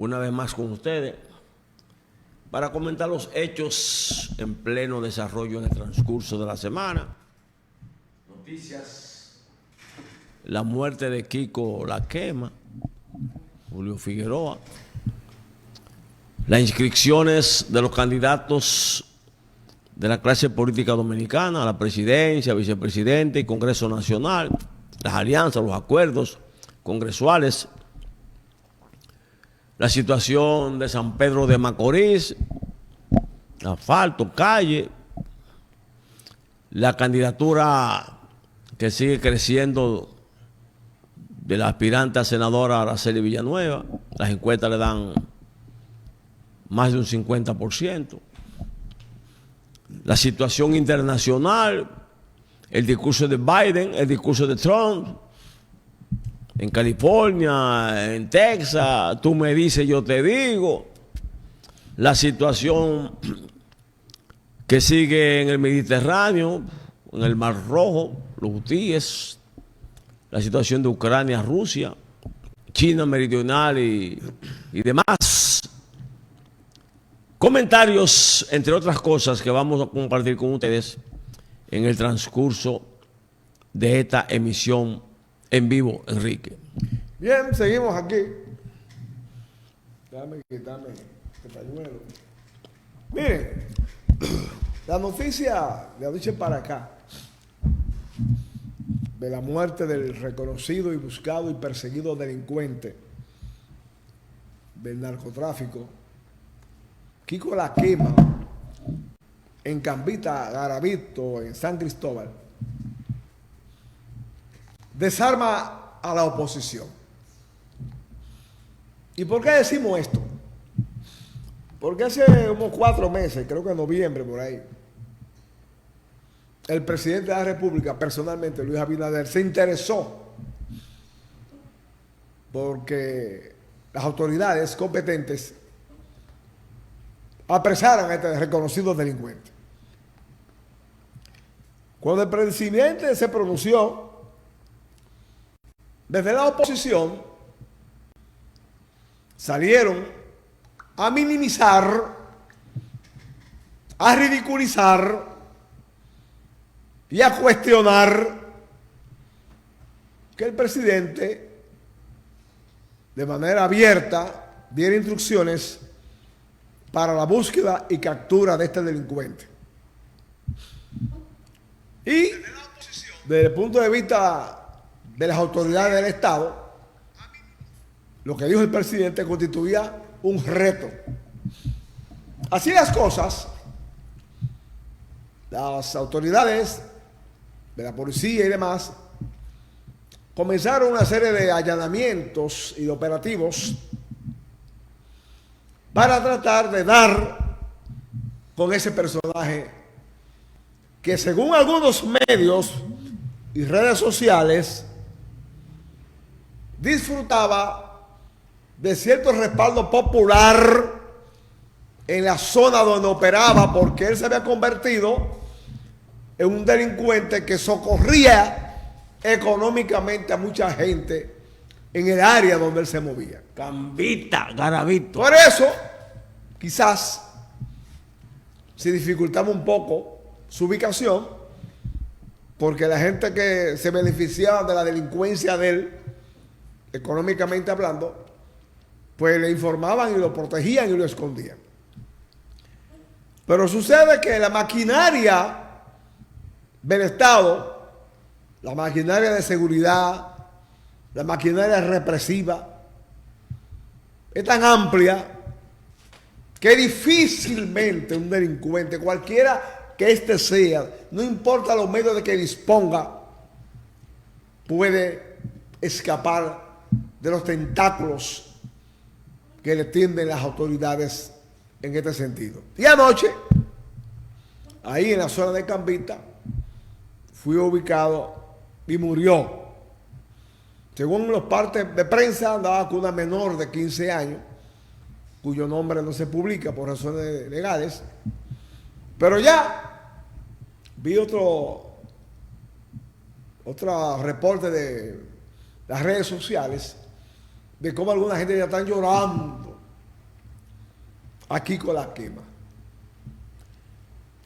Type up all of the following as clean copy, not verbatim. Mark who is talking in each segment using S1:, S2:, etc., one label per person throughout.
S1: una vez más con ustedes para comentar los hechos en pleno desarrollo en el transcurso de la semana. Noticias: la muerte de Kiko La Quema, Julio Figueroa, las inscripciones de los candidatos de la clase política dominicana a la presidencia, vicepresidente y Congreso Nacional, las alianzas, los acuerdos congresuales, la situación de San Pedro de Macorís, asfalto, calle, la candidatura que sigue creciendo de la aspirante a senadora Araceli Villanueva. Las encuestas le dan más de un 50%. La situación internacional, el discurso de Biden, el discurso de Trump, en California, en Texas, tú me dices, yo te digo. La situación que sigue en el Mediterráneo, en el Mar Rojo, los hutíes, la situación de Ucrania, Rusia, China meridional y demás. Comentarios, entre otras cosas, que vamos a compartir con ustedes en el transcurso de esta emisión en vivo, Enrique.
S2: Bien, seguimos aquí. Déjame quitarme este pañuelo. Miren, la noticia de anoche para acá, de la muerte del reconocido y buscado y perseguido delincuente del narcotráfico, Kiko La Quema, en Cambita, Garavito, en San Cristóbal, desarma a la oposición. ¿Y por qué decimos esto? Porque hace unos 4 meses, creo que en noviembre por ahí, el presidente de la República, personalmente Luis Abinader, se interesó porque las autoridades competentes apresaran a este reconocido delincuente. Cuando el presidente se pronunció, desde la oposición salieron a minimizar, a ridiculizar y a cuestionar que el presidente, de manera abierta, diera instrucciones para la búsqueda y captura de este delincuente. Y desde el punto de vista de las autoridades del Estado, lo que dijo el presidente constituía un reto. Así las cosas, las autoridades de la policía y demás comenzaron una serie de allanamientos y de operativos para tratar de dar con ese personaje que, según algunos medios y redes sociales, disfrutaba de cierto respaldo popular en la zona donde operaba, porque él se había convertido en un delincuente que socorría económicamente a mucha gente en el área donde él se movía.
S1: Cambita, Garavito.
S2: Por eso, quizás, se dificultaba un poco su ubicación, porque la gente que se beneficiaba de la delincuencia de él, económicamente hablando, pues le informaban y lo protegían y lo escondían. Pero sucede que la maquinaria del Estado, la maquinaria de seguridad, la maquinaria represiva, es tan amplia que difícilmente un delincuente, cualquiera que éste sea, no importa los medios de que disponga, puede escapar de los tentáculos que le tienden las autoridades en este sentido. Y anoche, ahí en la zona de Cambita, fue ubicado y murió. Según los partes de prensa, andaba con una menor de 15 años, cuyo nombre no se publica por razones legales. Pero ya vi otro reporte de las redes sociales de cómo alguna gente ya están llorando aquí con la quema.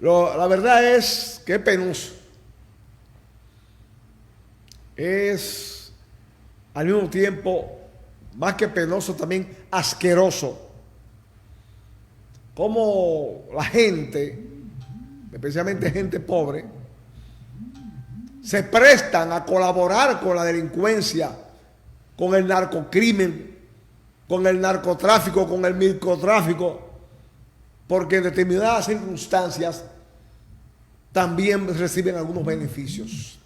S2: La verdad es que es penoso. Es al mismo tiempo, más que penoso, también asqueroso. Como la gente, especialmente gente pobre, se prestan a colaborar con la delincuencia, con el narcocrimen, con el narcotráfico, con el microtráfico, porque en determinadas circunstancias también reciben algunos beneficios.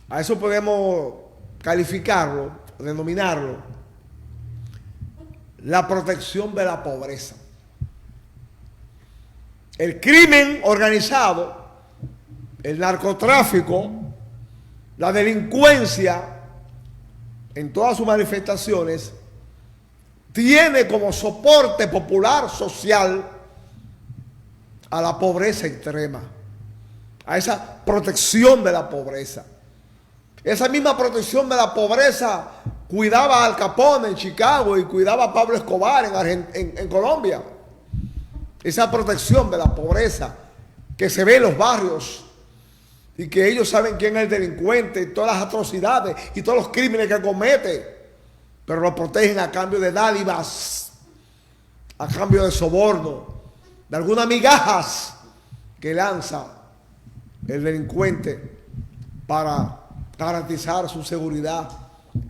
S2: A eso podemos calificarlo, denominarlo la protección de la pobreza. El crimen organizado, el narcotráfico, la delincuencia, en todas sus manifestaciones, tiene como soporte popular, social, a la pobreza extrema, a esa protección de la pobreza. Esa misma protección de la pobreza cuidaba a Al Capone en Chicago y cuidaba a Pablo Escobar en Colombia. Esa protección de la pobreza que se ve en los barrios y que ellos saben quién es el delincuente y todas las atrocidades y todos los crímenes que comete, pero lo protegen a cambio de dádivas, a cambio de soborno, de algunas migajas que lanza el delincuente para garantizar su seguridad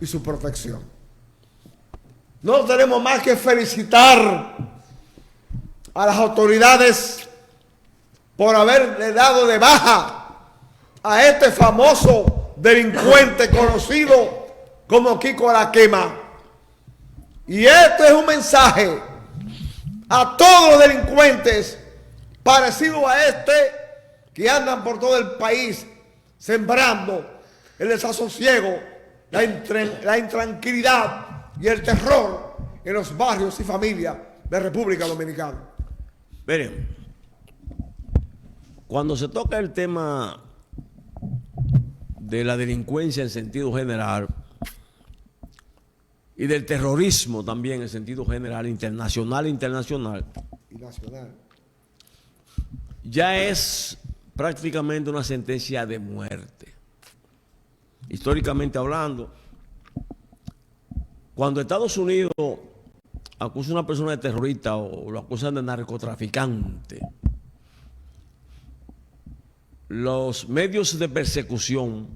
S2: y su protección. No tenemos más que felicitar a las autoridades por haberle dado de baja a este famoso delincuente conocido como Kiko La Quema. Y esto es un mensaje a todos los delincuentes parecidos a este que andan por todo el país sembrando el desasosiego, la intranquilidad y el terror en los barrios y familias de República Dominicana.
S1: Miren, cuando se toca el tema de la delincuencia en sentido general y del terrorismo también en sentido general, internacional y nacional, ya es prácticamente una sentencia de muerte. Históricamente hablando, cuando Estados Unidos acusa a una persona de terrorista o lo acusan de narcotraficante, los medios de persecución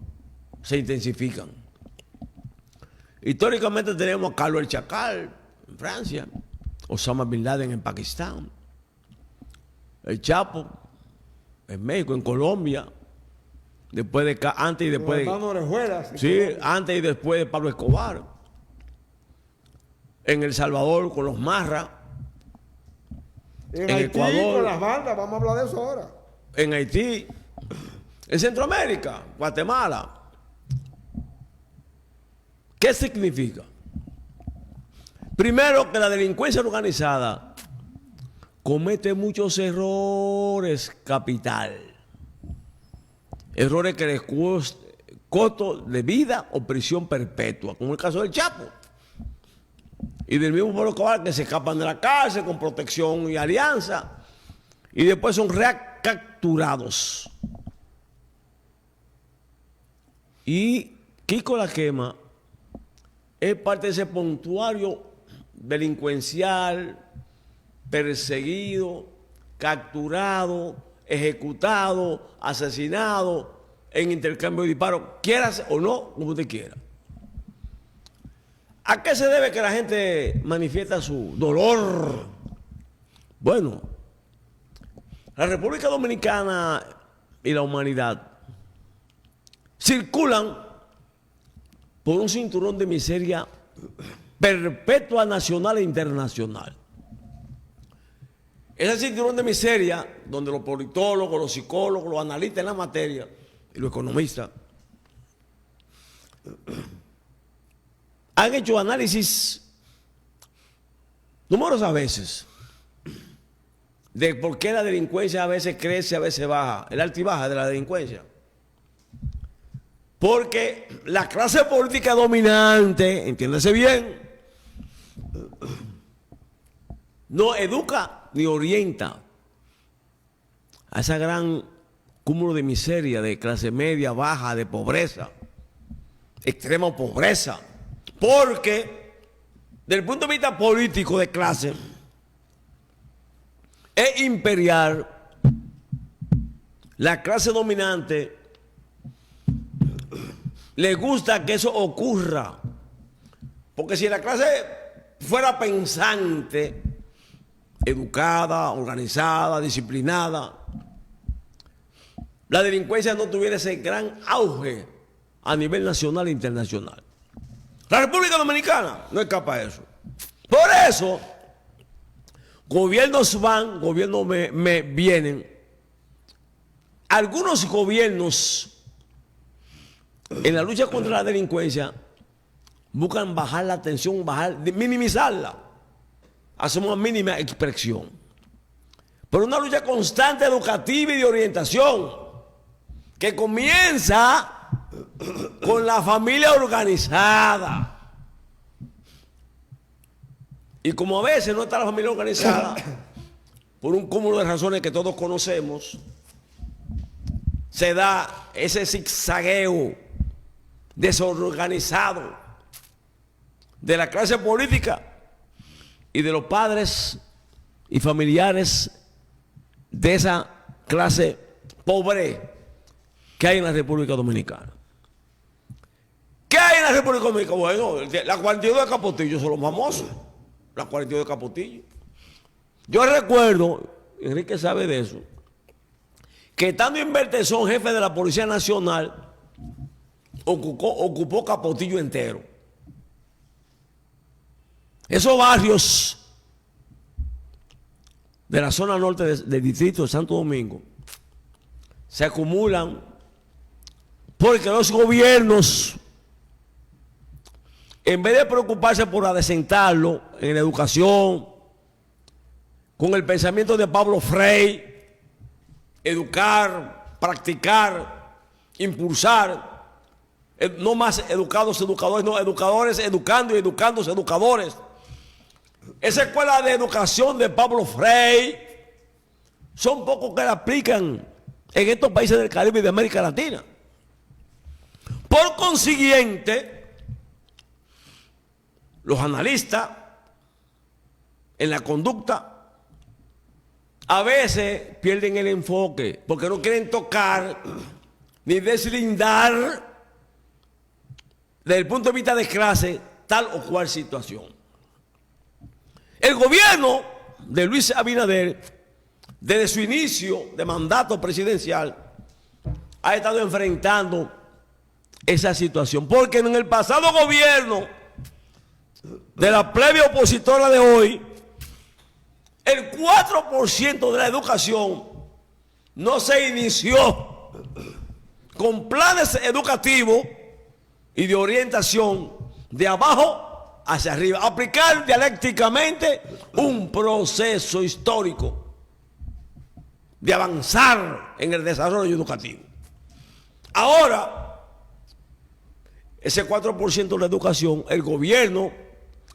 S1: se intensifican. Históricamente tenemos a Carlos el Chacal en Francia, Osama Bin Laden en Pakistán, el Chapo en México, en Colombia, después de antes y después antes y después de Pablo Escobar, en El Salvador con los Marra,
S2: en Haití, Ecuador con las bandas, vamos a hablar de eso ahora,
S1: en Haití, en Centroamérica, Guatemala. ¿Qué significa? Primero, que la delincuencia organizada comete muchos errores capital. Errores que les costo de vida o prisión perpetua, como el caso del Chapo. Y del mismo Pablo Escobar, que se escapan de la cárcel con protección y alianza, y después son recapturados. Y Kiko La Quema es parte de ese prontuario delincuencial, perseguido, capturado, ejecutado, asesinado en intercambio de disparos, quieras o no, como usted quiera. ¿A qué se debe que la gente manifiesta su dolor? Bueno, la República Dominicana y la humanidad circulan por un cinturón de miseria perpetua, nacional e internacional. Ese cinturón de miseria donde los politólogos, los psicólogos, los analistas en la materia y los economistas han hecho análisis numerosas veces de por qué la delincuencia a veces crece, a veces baja, el alta y baja de la delincuencia. Porque la clase política dominante, entiéndase bien, no educa ni orienta a ese gran cúmulo de miseria, de clase media, baja, de pobreza, extrema pobreza. Porque, desde el punto de vista político de clase, es imperial. La clase dominante le gusta que eso ocurra. Porque si la clase fuera pensante, educada, organizada, disciplinada, la delincuencia no tuviera ese gran auge a nivel nacional e internacional. La República Dominicana no escapa de eso. Por eso, gobiernos van, gobiernos vienen. Algunos gobiernos en la lucha contra la delincuencia buscan bajar la tensión, minimizarla. Hacemos una mínima expresión. Pero una lucha constante educativa y de orientación que comienza con la familia organizada. Y como a veces no está la familia organizada, por un cúmulo de razones que todos conocemos, se da ese zigzagueo desorganizado de la clase política y de los padres y familiares de esa clase pobre que hay en la República Dominicana. ¿Qué hay en la República Dominicana? Bueno, la 42 de Capotillo son los famosos. La 42 de Capotillo. Yo recuerdo, Enrique sabe de eso, que estando en Bertezón, jefe de la Policía Nacional, ocupó Capotillo entero. Esos barrios de la zona norte del distrito de Santo Domingo se acumulan porque los gobiernos, en vez de preocuparse por adecentarlo en la educación, con el pensamiento de Pablo Freire, educar, practicar, impulsar, no más educados, educadores, no, educadores, educando y educándose, educadores. Esa escuela de educación de Pablo Freire son pocos que la aplican en estos países del Caribe y de América Latina. Por consiguiente, los analistas en la conducta a veces pierden el enfoque porque no quieren tocar ni deslindar desde el punto de vista de clase tal o cual situación. El gobierno de Luis Abinader, desde su inicio de mandato presidencial, ha estado enfrentando esa situación. Porque en el pasado gobierno de la plebe opositora de hoy, el 4% de la educación no se inició con planes educativos y de orientación de abajo hacia arriba, aplicar dialécticamente un proceso histórico de avanzar en el desarrollo educativo. Ahora, ese 4% de la educación, el gobierno,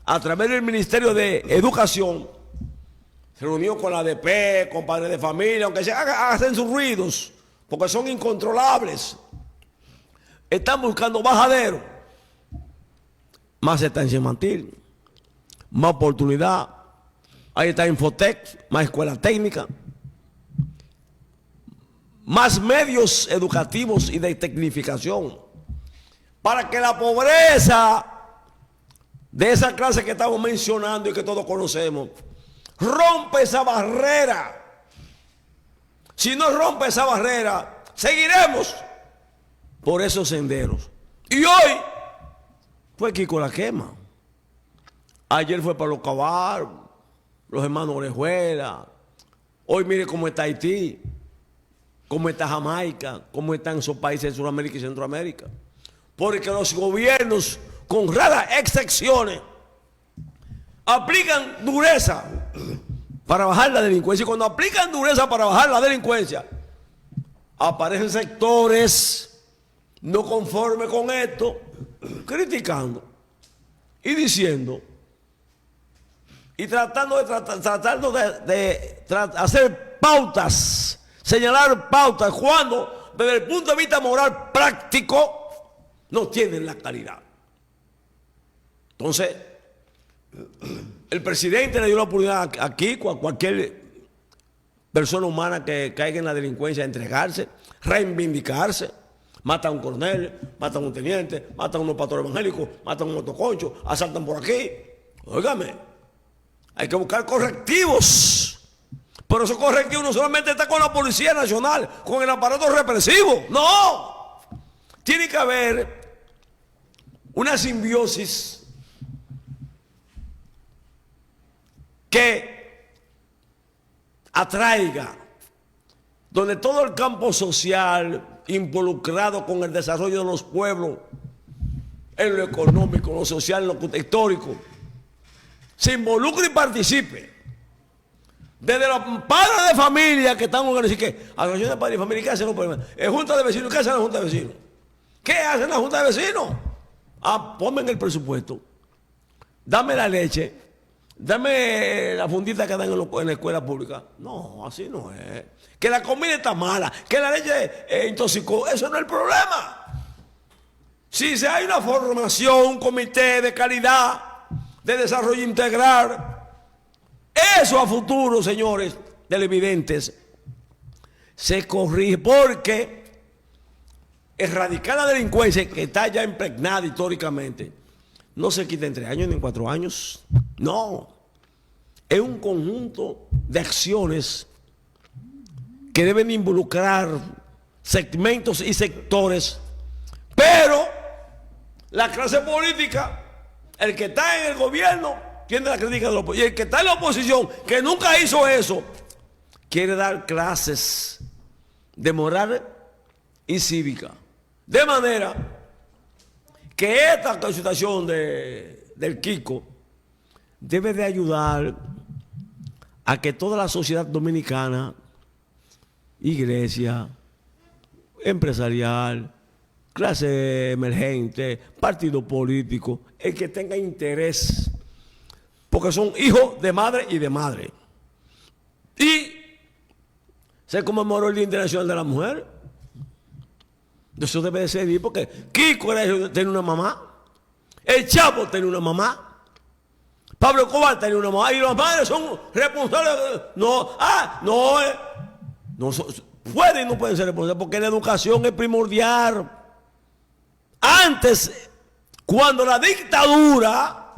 S1: a través del Ministerio de Educación, se reunió con la ADP, con padres de familia, aunque se hacen sus ruidos, porque son incontrolables. Están buscando bajadero. Más estancia infantil, más oportunidad. Ahí está Infotec, más escuela técnica, más medios educativos y de tecnificación, para que la pobreza de esa clase que estamos mencionando y que todos conocemos rompe esa barrera. Si no rompe esa barrera, seguiremos por esos senderos. Y hoy fue Kiko La Quema. Ayer fue Pablo Cabar, los hermanos Orejuela. Hoy mire cómo está Haití, cómo está Jamaica, cómo están esos países de Sudamérica y Centroamérica. Porque los gobiernos, con raras excepciones, aplican dureza para bajar la delincuencia. Y cuando aplican dureza para bajar la delincuencia, aparecen sectores no conformes con esto, criticando y diciendo y tratando de hacer pautas, señalar pautas, cuando desde el punto de vista moral práctico no tienen la calidad. Entonces, el presidente le dio la oportunidad aquí a cualquier persona humana que caiga en la delincuencia a entregarse, reivindicarse. Matan a un coronel, matan a un teniente, matan a unos pastores evangélicos, matan a un motoconcho, asaltan por aquí. Óigame, hay que buscar correctivos. Pero esos correctivos no solamente están con la Policía Nacional, con el aparato represivo. No. Tiene que haber una simbiosis que atraiga, donde todo el campo social involucrado con el desarrollo de los pueblos, en lo económico, lo social, en lo histórico, se involucre y participe. Desde los padres de familia que están organizados, que asociación de padres y familia, ¿qué hacen los padres? Junta de vecinos, ¿qué hacen la junta de vecinos? ¿Qué hacen la junta de vecinos? Ah, ponme en el presupuesto, dame la leche, dame la fundita que dan en la escuela pública. No, así no es. Que la comida está mala, que la leche intoxicó, eso no es el problema. Si hay una formación, un comité de calidad, de desarrollo integral, eso a futuro, señores televidentes, se corrige, porque erradicar la delincuencia que está ya impregnada históricamente no se quita en 3 años ni en 4 años. No, es un conjunto de acciones que deben involucrar segmentos y sectores, pero la clase política, el que está en el gobierno, tiene la crítica de la oposición, y el que está en la oposición, que nunca hizo eso, quiere dar clases de moral y cívica. De manera que esta consultación del Kiko debe de ayudar a que toda la sociedad dominicana, iglesia, empresarial, clase emergente, partido político, el que tenga interés, porque son hijos de madre y de madre. Y se conmemoró el Día Internacional de la Mujer. Eso debe de ser, porque Kiko tenía una mamá, el Chapo tenía una mamá, Pablo Escobar tenía una mamá, y las madres son responsables. No pueden y no pueden ser responsables, porque la educación es primordial. Antes, cuando la dictadura,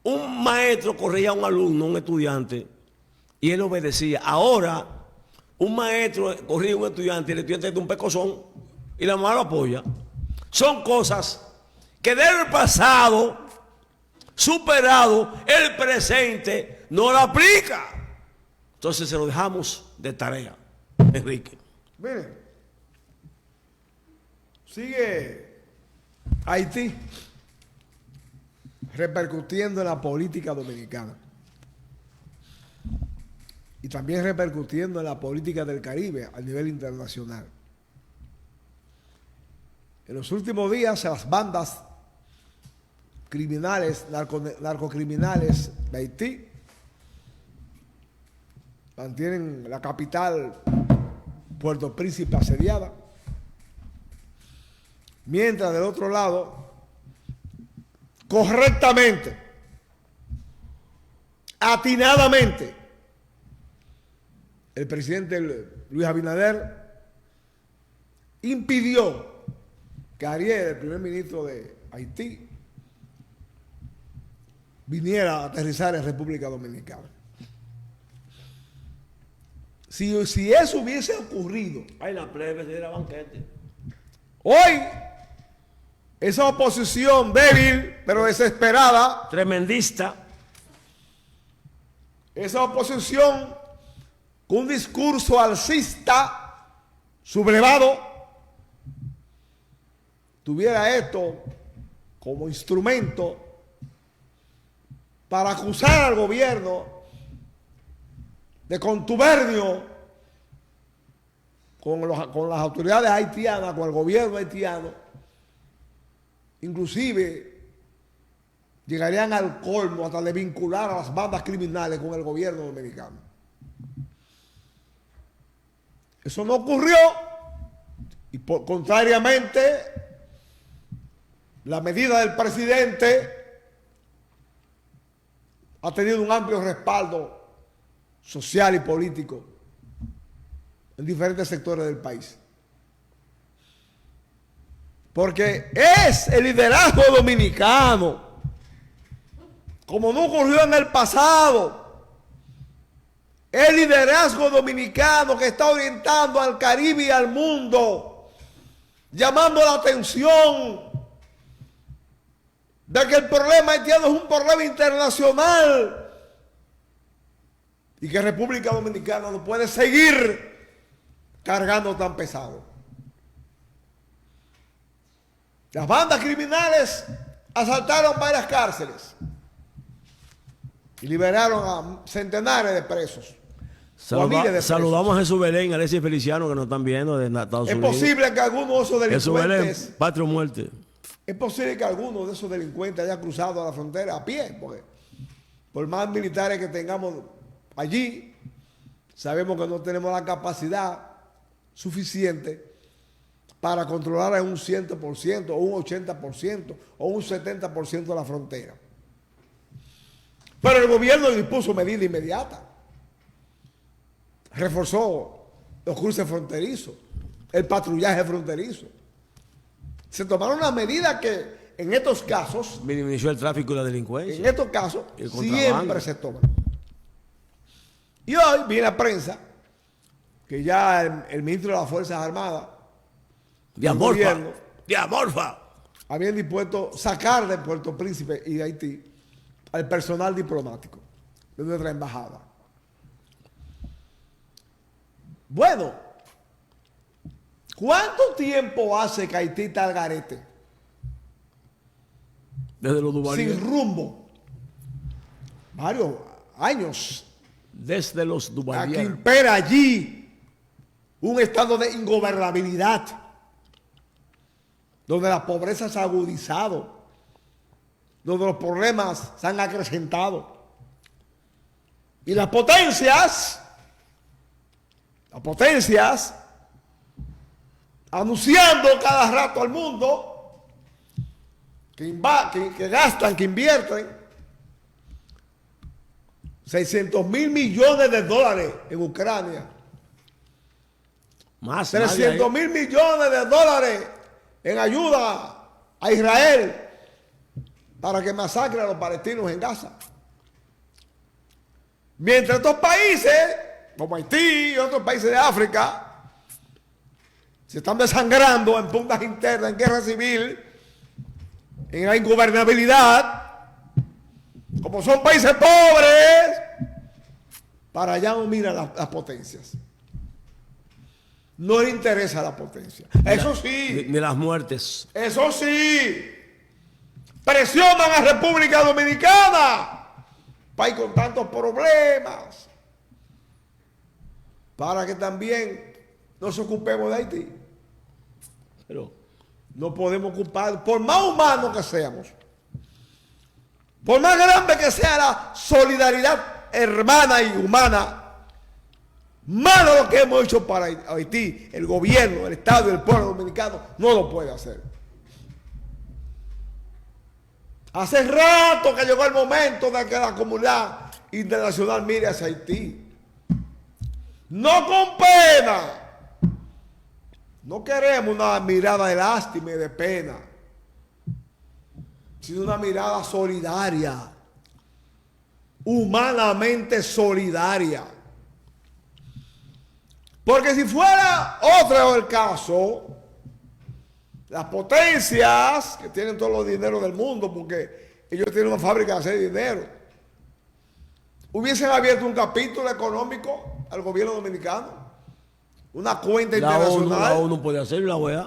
S1: un maestro corría a un alumno, un estudiante, y él obedecía. Ahora, un maestro corría a un estudiante y el estudiante de un pecozón y la mamá lo apoya. Son cosas que del pasado, superado, el presente no la aplica. Entonces se lo dejamos de tarea, Enrique.
S2: Miren, sigue Haití repercutiendo en la política dominicana y también repercutiendo en la política del Caribe a nivel internacional. En los últimos días, las bandas criminales, narcocriminales de Haití mantienen la capital, Puerto Príncipe, asediada, mientras del otro lado, correctamente, atinadamente, el presidente Luis Abinader impidió que Ariel, el primer ministro de Haití, viniera a aterrizar en República Dominicana. Si eso hubiese ocurrido,
S1: Ay, la plebe se diera banquete.
S2: hoy, esa oposición débil, pero desesperada,
S1: Tremendista.
S2: esa oposición con un discurso alcista, sublevado, tuviera esto como instrumento para acusar al gobierno de contubernio con las autoridades haitianas, con el gobierno haitiano, inclusive llegarían al colmo hasta de vincular a las bandas criminales con el gobierno dominicano. Eso no ocurrió y contrariamente la medida del presidente ha tenido un amplio respaldo social y político en diferentes sectores del país. Porque es el liderazgo dominicano, como no ocurrió en el pasado, el liderazgo dominicano que está orientando al Caribe y al mundo, llamando la atención de que el problema haitiano es un problema internacional y que República Dominicana no puede seguir cargando tan pesado. Las bandas criminales asaltaron varias cárceles y liberaron a centenares de presos.
S1: Saludamos a Jesús Belén, Alexis Feliciano, que nos están viendo de Estados Unidos.
S2: Es posible que alguno de esos
S1: Jesús Belén,
S2: delincuentes,
S1: patria o muerte.
S2: es posible que alguno de esos delincuentes haya cruzado la frontera a pie, porque por más militares que tengamos allí, sabemos que no tenemos la capacidad suficiente para controlar en un 100%, o un 80%, o un 70% de la frontera. Pero el gobierno dispuso medida inmediata. Reforzó los cruces fronterizos, el patrullaje fronterizo. Se tomaron una medida que en estos casos,
S1: minimizó el tráfico y la delincuencia.
S2: en estos casos, siempre se toman. Y hoy vi en la prensa que ya el ministro de las Fuerzas Armadas,
S1: de Amorfa,
S2: habían dispuesto sacar de Puerto Príncipe y de Haití al personal diplomático de nuestra embajada. Bueno, ¿cuánto tiempo hace que Haití está al garete?
S1: Desde los Duvalier.
S2: Sin rumbo. Varios años.
S1: Desde los Duvalier.
S2: Aquí impera allí un estado de ingobernabilidad, donde la pobreza se ha agudizado, donde los problemas se han acrecentado. Y las potencias, anunciando cada rato al mundo que gastan, que invierten 600,000 millones de dólares en Ucrania.
S1: Más
S2: 300,000 millones de dólares en ayuda a Israel para que masacre a los palestinos en Gaza. Mientras estos países, como Haití y otros países de África, se están desangrando en pugnas internas, en guerra civil, en la ingobernabilidad, como son países pobres, para allá no miran las potencias. No le interesa la potencia. Eso sí.
S1: Ni las muertes.
S2: Eso sí. Presionan a República Dominicana. País con tantos problemas. Para que también nos ocupemos de Haití.
S1: Pero
S2: no podemos ocupar, por más humanos que seamos, por más grande que sea la solidaridad hermana y humana, malo lo que hemos hecho para Haití, el gobierno, el Estado y el pueblo dominicano no lo puede hacer. Hace rato que llegó el momento de que la comunidad internacional mire hacia Haití. No con pena. No queremos una mirada de lástima y de pena, sino una mirada solidaria, humanamente solidaria. Porque si fuera otro el caso, las potencias que tienen todos los dineros del mundo, porque ellos tienen una fábrica de hacer dinero, hubiesen abierto un capítulo económico al gobierno dominicano, una cuenta internacional.
S1: La ONU puede hacer, la OEA.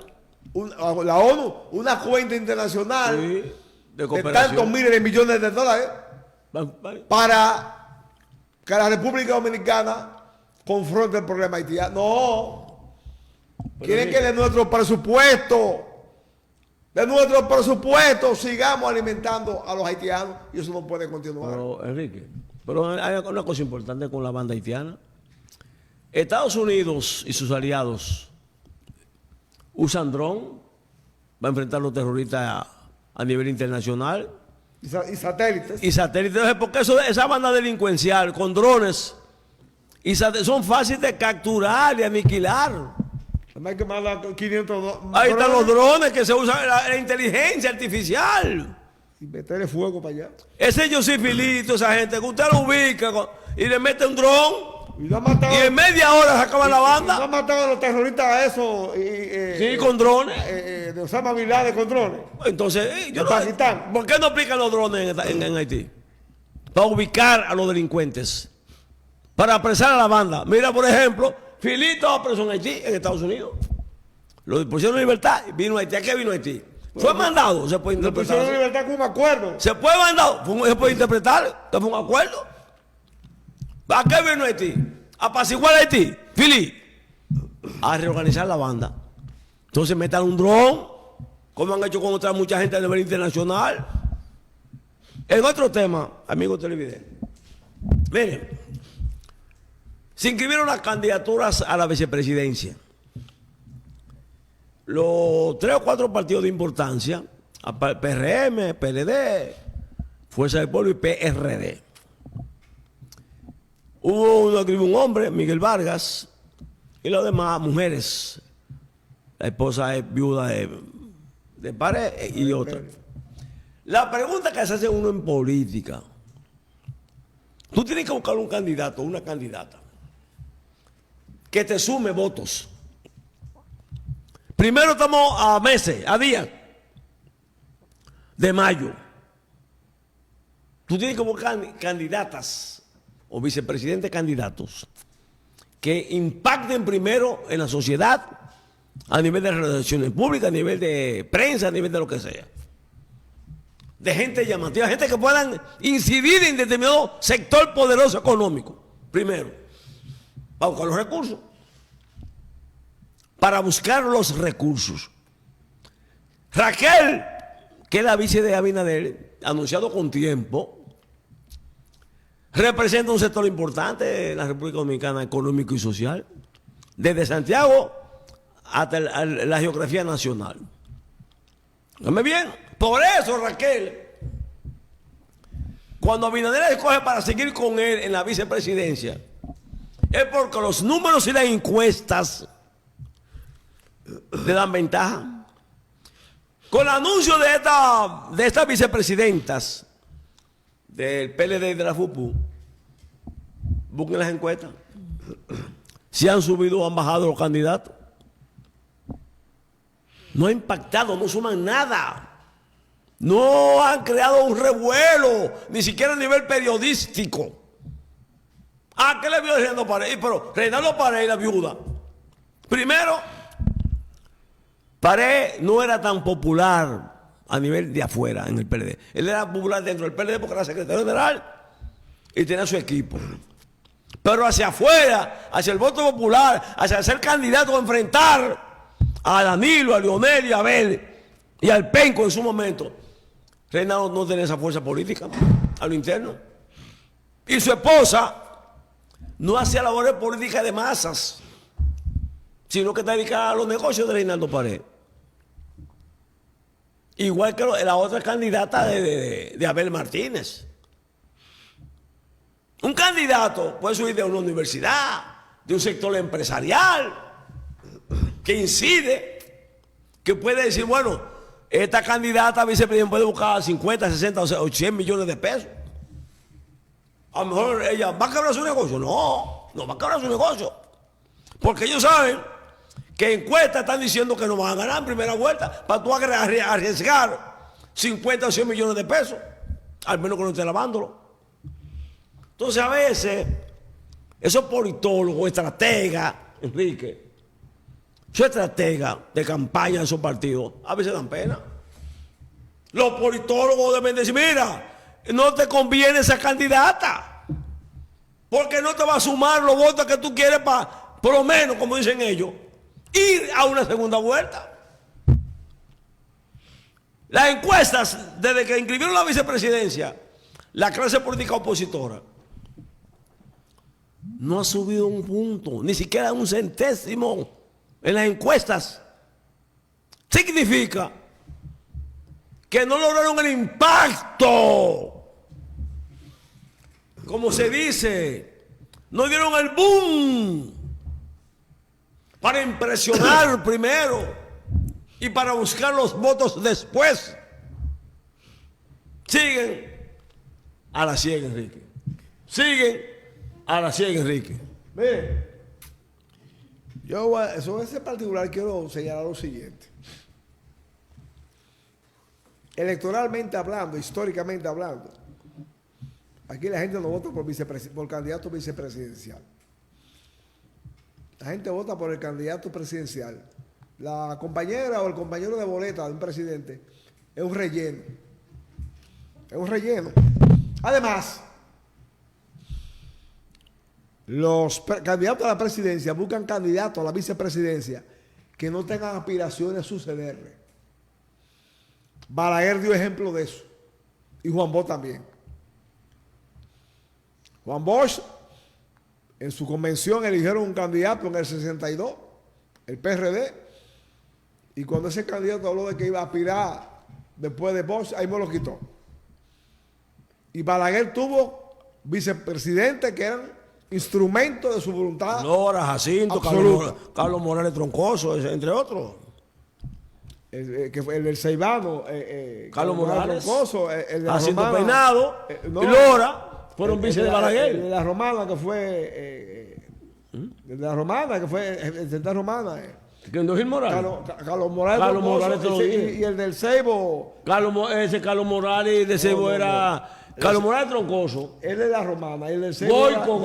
S2: La ONU, una cuenta internacional,
S1: sí, de
S2: tantos miles de millones de dólares para que la República Dominicana confronte el problema haitiano. No, quieren que de nuestro presupuesto de nuestro presupuesto sigamos alimentando a los haitianos y eso no puede continuar.
S1: Pero, Enrique, pero hay una cosa importante con la banda haitiana. Estados Unidos y sus aliados usan dron para enfrentar a los terroristas a nivel internacional.
S2: Y satélites.
S1: Y satélites, porque esa banda delincuencial con drones son fáciles de capturar y aniquilar.
S2: Hay que mandar 500
S1: Ahí están los drones que se usan la inteligencia artificial.
S2: Y meterle fuego para allá.
S1: Ese José Filito, esa gente que usted lo ubica y le mete un dron
S2: y en
S1: media hora se acaba la banda.
S2: ¿No han matado a los terroristas a eso?
S1: Sí, con drones.
S2: De Osama Bin Laden con drones.
S1: Entonces,
S2: Pakistán.
S1: ¿Por qué no aplican los drones en Haití? Para ubicar a los delincuentes. Para apresar a la banda. Mira, por ejemplo, Filito preso en Haití, en Estados Unidos. Lo pusieron en libertad. Vino a Haití. ¿A qué vino a Haití? Fue mandado. Se puede interpretar.
S2: Lo pusieron en libertad con un acuerdo.
S1: Se puede mandar. Se puede interpretar. Fue un acuerdo. ¿A qué vino a Haití? A apaciguar a Haití. Fili. A reorganizar la banda. Entonces metan un dron, como han hecho con otra mucha gente a nivel internacional. En otro tema, amigos televidentes. Miren, se inscribieron las candidaturas a la vicepresidencia. Los 3 o 4 partidos de importancia, PRM, PLD, Fuerza del Pueblo y PRD. Escribió un hombre, Miguel Vargas, y las demás mujeres. La esposa es viuda de Pared y otra. La pregunta que se hace uno en política, tú tienes que buscar un candidato, una candidata, que te sume votos. Primero estamos a meses, a días de mayo. Tú tienes que buscar candidatas o vicepresidentes candidatos que impacten primero en la sociedad a nivel de relaciones públicas, a nivel de prensa, a nivel de lo que sea. De gente llamativa, gente que puedan incidir en determinado sector poderoso económico. Primero, para buscar los recursos. Para buscar los recursos. Raquel, que es la vice de Abinader, anunciado con tiempo, representa un sector importante en la República Dominicana, económico y social, desde Santiago hasta la geografía nacional. ¿Dame bien? Por eso, Raquel, cuando Abinader escoge para seguir con él en la vicepresidencia, es porque los números y las encuestas le dan ventaja. Con el anuncio de estas vicepresidentas del PLD y de la FUPU, busquen las encuestas. Si han subido o han bajado los candidatos. No ha impactado, no suman nada. No han creado un revuelo, ni siquiera a nivel periodístico. ¿A qué le vio Reinaldo Pared? Pero Reinaldo Pared, la viuda. Primero, Pared no era tan popular a nivel de afuera en el PLD. Él era popular dentro del PLD porque era secretario general y tenía su equipo. Pero hacia afuera, hacia el voto popular, hacia ser candidato a enfrentar a Danilo, a Leonel y a Abel y al Penco en su momento, Reinaldo no tenía esa fuerza política a lo interno. Y su esposa no hacía labores políticas de masas, sino que está dedicada a los negocios de Reinaldo Pared. Igual que la otra candidata de Abel Martínez. Un candidato puede subir de una universidad, de un sector empresarial, que incide, que puede decir, bueno, esta candidata a vicepresidente puede buscar 50, 60 o 100 millones de pesos. A lo mejor ella va a quebrar su negocio. No, no va a quebrar su negocio. Porque ellos saben que encuestas están diciendo que no van a ganar en primera vuelta para tú arriesgar 50 o 100 millones de pesos, al menos que no esté lavándolo. Entonces a veces esos politólogos, estrategas, Enrique, esos estrategas de campaña de esos partidos, a veces dan pena. Los politólogos deben decir, mira, no te conviene esa candidata, porque no te va a sumar los votos que tú quieres para, por lo menos, como dicen ellos, ir a una segunda vuelta. Las encuestas, desde que inscribieron la vicepresidencia, la clase política opositora no ha subido un punto, ni siquiera un centésimo en las encuestas. Significa que no lograron el impacto, como se dice, no dieron el boom para impresionar primero y para buscar los votos después. Siguen a la ciega, Enrique. Siguen a la ciega, Enrique.
S2: Mire, yo sobre ese particular quiero señalar lo siguiente. Electoralmente hablando, históricamente hablando, aquí la gente no vota por candidato vicepresidencial. La gente vota por el candidato presidencial. La compañera o el compañero de boleta de un presidente es un relleno. Es un relleno. Además, los candidatos a la presidencia buscan candidatos a la vicepresidencia que no tengan aspiraciones a sucederle. Balaguer dio ejemplo de eso. Y Juan Bosch también. Juan Bosch, en su convención eligieron un candidato en el 62, el PRD, y cuando ese candidato habló de que iba a aspirar después de Bosch, ahí me lo quitó. Y Balaguer tuvo vicepresidentes que eran instrumentos de su voluntad.
S1: Lora, Jacinto, Carlos Morales Troncoso, entre otros.
S2: Que fue el del Ceibano,
S1: Carlos Morales
S2: Troncoso, el de la
S1: Jacinto
S2: Romana,
S1: Peinado
S2: no,
S1: y Lora fueron vice de Balaguer.
S2: El de la Romana, que fue el de la Romana, que fue el central Romana.
S1: ¿Quién Gil Morales?
S2: Carlos Morales.
S1: Carlos Morales te lo dije.
S2: Y el del Ceibo.
S1: Ese Carlos Morales de Ceibo era Carlos Morales Troncoso.
S2: Él de la Romana. Y el del Ceibo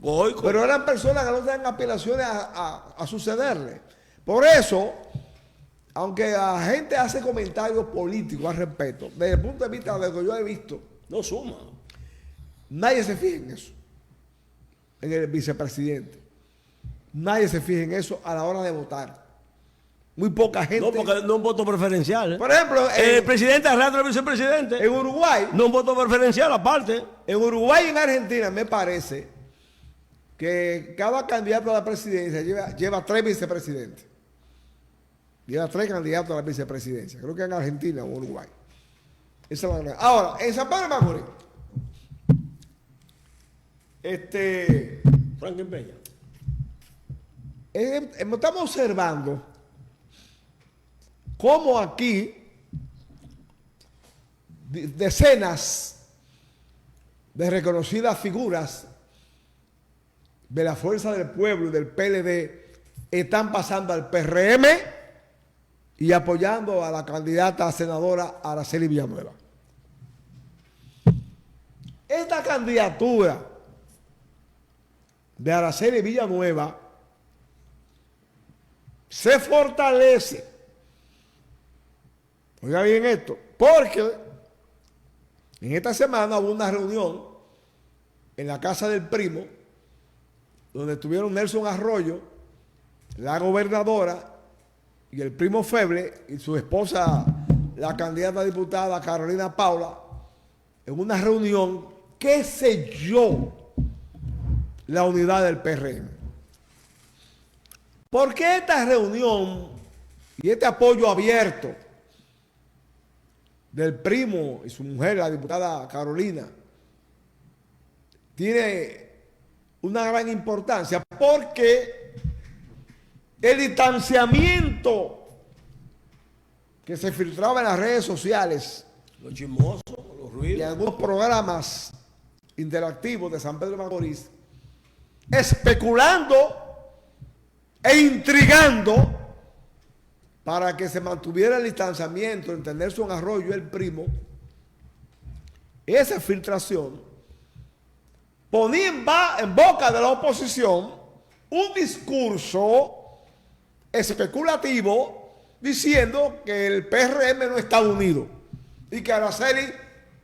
S2: Goico. Pero eran personas que no tenían aspiraciones a sucederle. Por eso, aunque la gente hace comentarios políticos al respecto, desde el punto de vista de lo que yo he visto,
S1: no suma.
S2: Nadie se fija en eso, en el vicepresidente. Nadie se fija en eso a la hora de votar. Muy poca gente.
S1: No, porque no es un voto preferencial.
S2: Por ejemplo,
S1: el presidente arrastra al vicepresidente.
S2: En Uruguay.
S1: No es un voto preferencial aparte.
S2: En Uruguay y en Argentina me parece que cada candidato a la presidencia lleva 3 vicepresidentes. Lleva 3 candidatos a la vicepresidencia. Creo que en Argentina o Uruguay. Esa es la verdad. Ahora, en San Pedro de Macorís,
S1: Franklin Peña.
S2: Estamos observando cómo aquí decenas de reconocidas figuras de la Fuerza del Pueblo y del PLD están pasando al PRM y apoyando a la candidata a senadora Araceli Villanueva. Esta candidatura de Araceli Villanueva se fortalece, oiga bien esto, porque en esta semana hubo una reunión en la casa del primo, donde estuvieron Nelson Arroyo, la gobernadora, y el primo Feble, y su esposa, la candidata diputada Carolina Paula, en una reunión que selló la unidad del PRM. ¿Por qué esta reunión y este apoyo abierto del primo y su mujer, la diputada Carolina, tiene una gran importancia? Porque el distanciamiento que se filtraba en las redes sociales,
S1: los chismosos, los ruidos,
S2: y algunos programas interactivos de San Pedro de Macorís, especulando e intrigando para que se mantuviera el distanciamiento entre Nelson Arroyo y el primo, esa filtración ponía en boca de la oposición un discurso especulativo diciendo que el PRM no estaba unido y que Araceli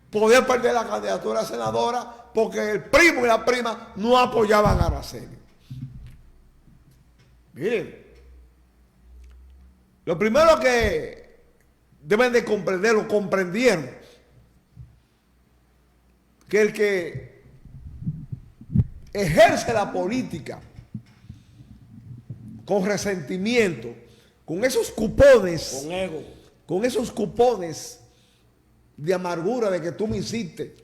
S2: podía perder la candidatura a senadora porque el primo y la prima no apoyaban a Araceli. Miren, lo primero que deben de comprenderlo, comprendieron que el que ejerce la política con resentimiento, con esos cupones,
S1: Con ego.
S2: con esos cupones de amargura de que tú me hiciste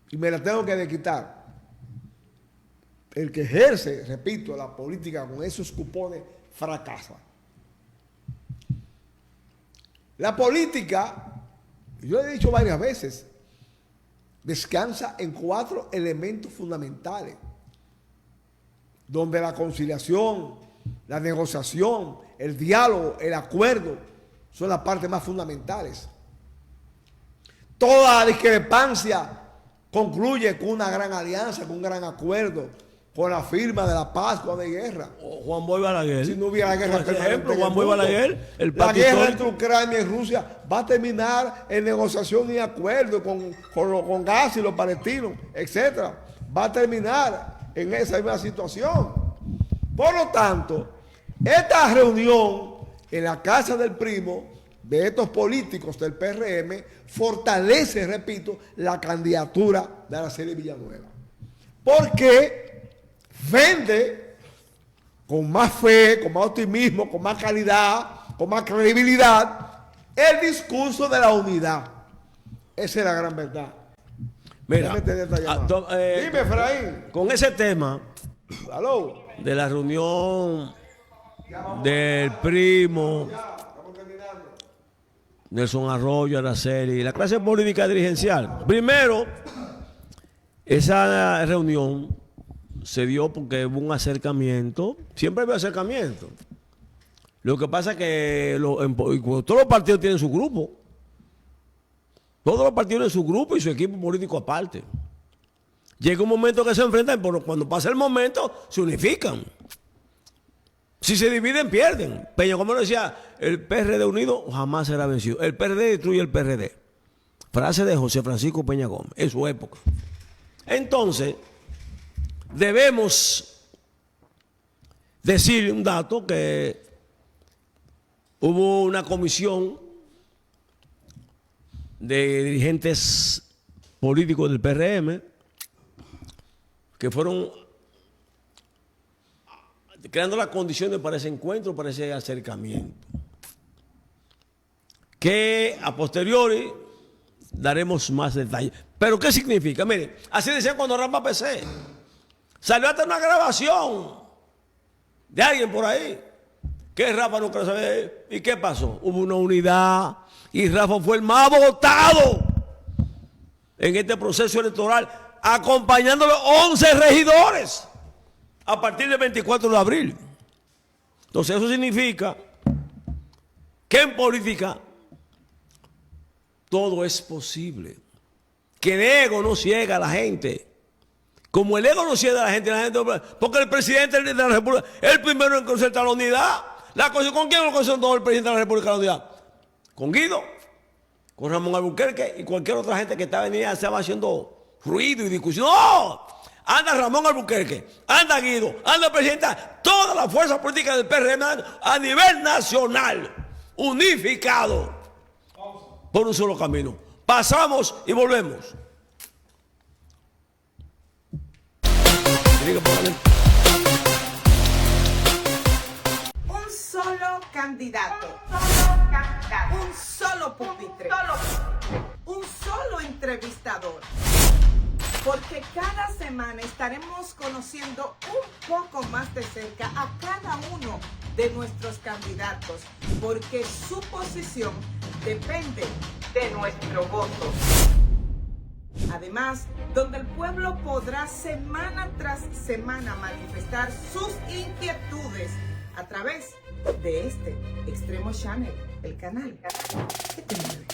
S2: y me la tengo que de quitar. El que ejerce, repito, la política con esos cupones fracasa. La política, yo he dicho varias veces, descansa en 4 elementos fundamentales, donde la conciliación, la negociación, el diálogo, el acuerdo son las partes más fundamentales. Toda discrepancia concluye con una gran alianza, con un gran acuerdo, con la firma de la paz cuando hay guerra.
S1: O Juan Boy Balaguer.
S2: Si no hubiera guerra,
S1: por ejemplo, Juan Boy Balaguer, el
S2: la
S1: pacto
S2: guerra
S1: histórico.
S2: entre Ucrania y Rusia va a terminar en negociación y acuerdo con Gaza y los palestinos, etcétera. Va a terminar en esa misma situación. Por lo tanto, esta reunión en la casa del primo de estos políticos del PRM fortalece, repito, la candidatura de Araceli Villanueva. Porque vende con más fe, con más optimismo, con más calidad, con más credibilidad, el discurso de la unidad. Esa es la gran verdad.
S1: Mira,
S2: Dime, Efraín.
S1: con ese tema
S2: Aló.
S1: de la reunión del primo
S2: Estamos terminando.
S1: Nelson Arroyo, Araceli, la clase política dirigencial. Primero, esa reunión se dio porque hubo un acercamiento. Siempre había acercamiento. Lo que pasa es que todos los partidos tienen su grupo. Todos los partidos tienen su grupo y su equipo político aparte. Llega un momento que se enfrentan, pero cuando pasa el momento, se unifican. Si se dividen, pierden. Peña, como decía, el PRD unido jamás será vencido. El PRD destruye el PRD. Frase de José Francisco Peña Gómez, en su época. Entonces, debemos decir un dato, que hubo una comisión de dirigentes políticos del PRM que fueron creando las condiciones para ese encuentro, para ese acercamiento, que a posteriori daremos más detalles. Pero ¿qué significa? Mire, así decían cuando Rafa PC. Salió hasta una grabación de alguien por ahí que Rafa no quiere saber. ¿Y qué pasó? Hubo una unidad y Rafa fue el más votado en este proceso electoral, acompañando a los 11 regidores a partir del 24 de abril. Entonces eso significa que en política todo es posible. Que el ego no ciega a la gente. Como el ego no ciega a la gente, porque el presidente de la República es el primero en concertar la unidad. ¿Con quién lo concertó el presidente de la República la unidad? Con Guido, con Ramón Albuquerque y cualquier otra gente que estaba haciendo ruido y discusión. ¡No! Anda Ramón Albuquerque, anda Guido, anda el presidente, toda la fuerza política del PRM a nivel nacional, unificado por un solo camino. Pasamos y volvemos.
S3: Un solo candidato. Un solo pupitre. Un solo entrevistador. Porque cada semana estaremos conociendo un poco más de cerca a cada uno de nuestros candidatos, porque su posición depende de nuestro voto. Además, donde el pueblo podrá semana tras semana manifestar sus inquietudes a través de este Extremo Channel, el canal que te mueve.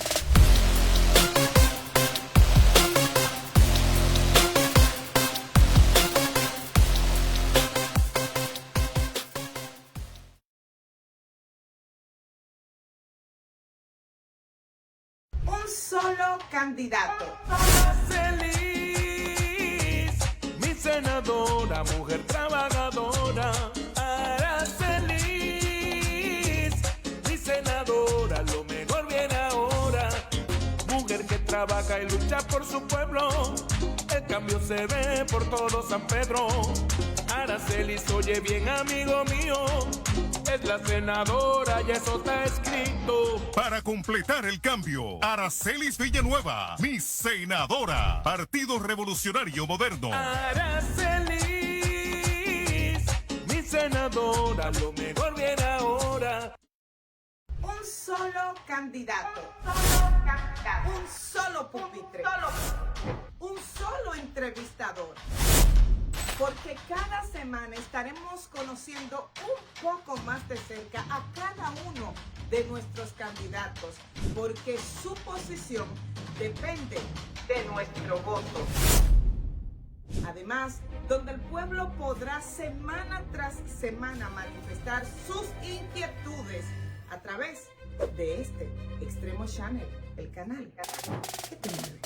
S3: Un solo candidato.
S4: Feliz, mi senadora, mujer trabajadora. Aracelis, mi senadora, lo mejor viene ahora. trabaja y lucha por su pueblo. El cambio se ve por todo San Pedro. Aracelis, oye bien, amigo mío, es la senadora y eso está escrito.
S5: Para completar el cambio, Aracelis Villanueva, mi senadora. Partido Revolucionario Moderno.
S4: Aracelis, mi senadora, lo mejor viene ahora.
S3: Un solo candidato. Un solo pupitre. Un solo entrevistador. Porque cada semana estaremos conociendo un poco más de cerca a cada uno de nuestros candidatos, porque su posición depende de nuestro voto. Además, donde el pueblo podrá semana tras semana manifestar sus inquietudes a través de este Extremo Channel, el canal que te mueve.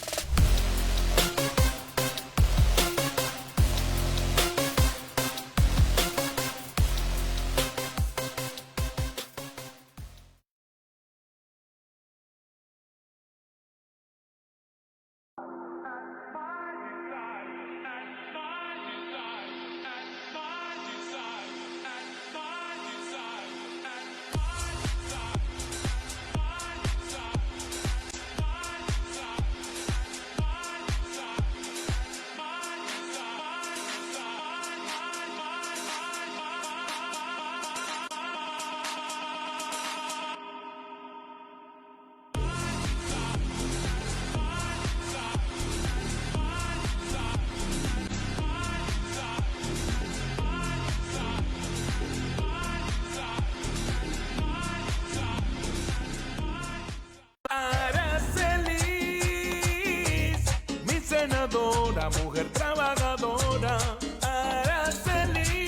S4: Aracelis, mi senadora, mujer trabajadora. Aracelis,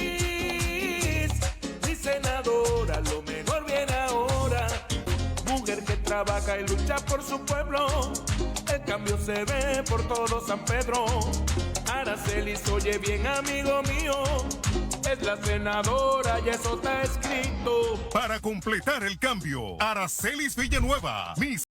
S4: mi senadora, lo mejor viene ahora. Mujer que trabaja y lucha por su pueblo. El cambio se ve por todo San Pedro. Aracelis, oye bien, amigo mío, es la senadora y eso está escrito.
S5: Para completar el cambio, Aracelis Villanueva, mi